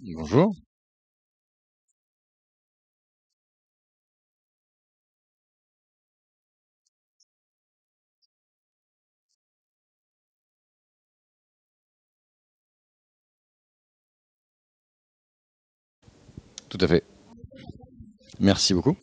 Bonjour. Tout à fait. Merci beaucoup.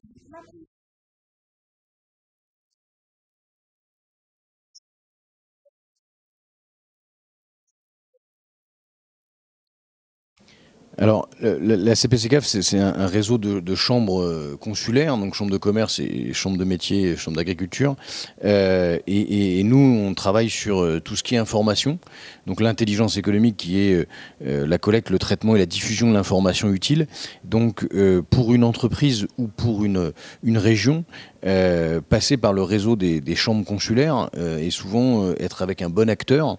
Alors, la CPCCAF, c'est un réseau de chambres consulaires, donc chambres de commerce et chambres de métier, chambres d'agriculture. Et nous, on travaille sur tout ce qui est information, donc l'intelligence économique qui est la collecte, le traitement et la diffusion de l'information utile. Donc, pour une entreprise ou pour une région, passer par le réseau des chambres consulaires et souvent être avec un bon acteur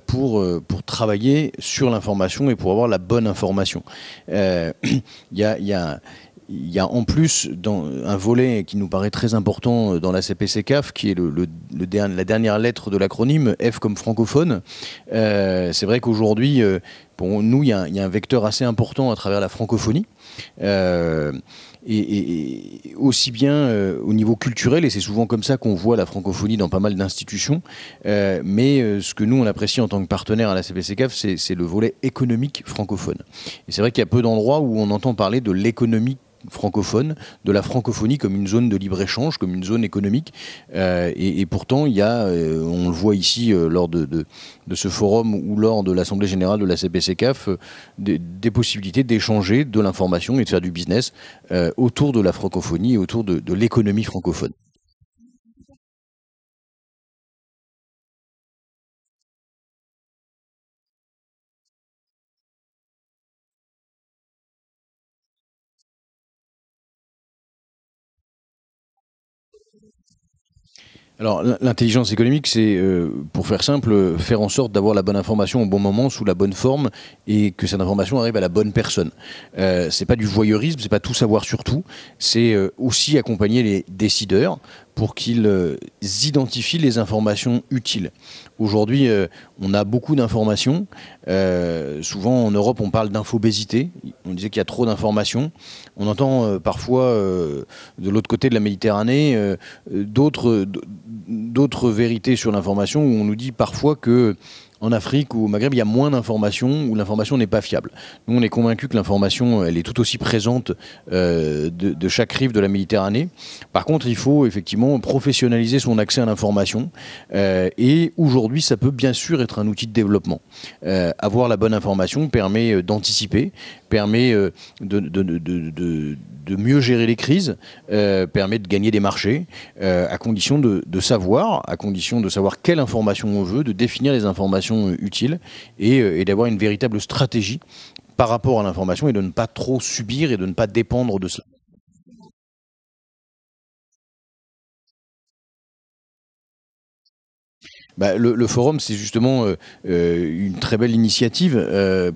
pour travailler sur l'information et pour avoir la bonne information. Il y a, il y a il y a en plus un volet qui nous paraît très important dans la CPCCAF, qui est la dernière lettre de l'acronyme, F comme francophone. C'est vrai qu'aujourd'hui, pour nous, il y a un vecteur assez important à travers la francophonie. Et aussi bien au niveau culturel, et c'est souvent comme ça qu'on voit la francophonie dans pas mal d'institutions, mais ce que nous on apprécie en tant que partenaire à la CPCCAF, c'est le volet économique francophone. Et c'est vrai qu'il y a peu d'endroits où on entend parler de l'économie francophone, de la francophonie comme une zone de libre-échange, comme une zone économique. Et pourtant, il y a, on le voit ici lors de ce forum ou lors de l'Assemblée générale de la CPCCAF, des possibilités d'échanger de l'information et de faire du business autour de la francophonie et autour de l'économie francophone. Alors, l'intelligence économique, c'est, pour faire simple, faire en sorte d'avoir la bonne information au bon moment, sous la bonne forme, et que cette information arrive à la bonne personne. C'est pas du voyeurisme, c'est pas tout savoir sur tout, c'est aussi accompagner les décideurs pour qu'ils identifient les informations utiles. Aujourd'hui, on a beaucoup d'informations. Souvent, en Europe, on parle d'infobésité. On disait qu'il y a trop d'informations. On entend parfois, de l'autre côté de la Méditerranée, d'autres vérités sur l'information où on nous dit parfois que en Afrique ou au Maghreb, il y a moins d'informations, où l'information n'est pas fiable. Nous, on est convaincus que l'information, elle est tout aussi présente de chaque rive de la Méditerranée. Par contre, il faut effectivement professionnaliser son accès à l'information. Et aujourd'hui, ça peut bien sûr être un outil de développement. Avoir la bonne information permet d'anticiper, permet de mieux gérer les crises, permet de gagner des marchés, à condition de savoir, à condition de savoir quelle information on veut, de définir les informations utiles et d'avoir une véritable stratégie par rapport à l'information et de ne pas trop subir et de ne pas dépendre de cela. Bah, le forum, c'est justement une très belle initiative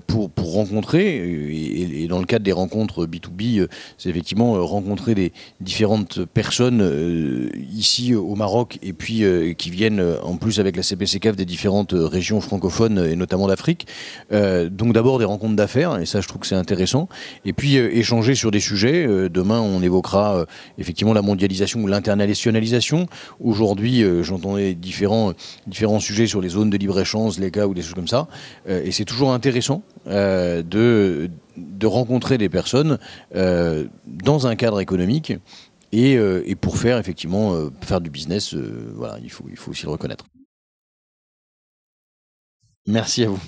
pour rencontrer, et dans le cadre des rencontres B2B, c'est effectivement rencontrer des différentes personnes ici au Maroc, et puis qui viennent en plus avec la CPCCAF des différentes régions francophones, et notamment d'Afrique. Donc d'abord des rencontres d'affaires, et ça je trouve que c'est intéressant, et puis échanger sur des sujets. Demain on évoquera effectivement la mondialisation ou l'internationalisation. Aujourd'hui j'entendais différents sujets sur les zones de libre-échange, les cas ou des choses comme ça. Et c'est toujours intéressant de rencontrer des personnes dans un cadre économique et pour faire effectivement faire du business. Voilà, il faut aussi le reconnaître. Merci à vous.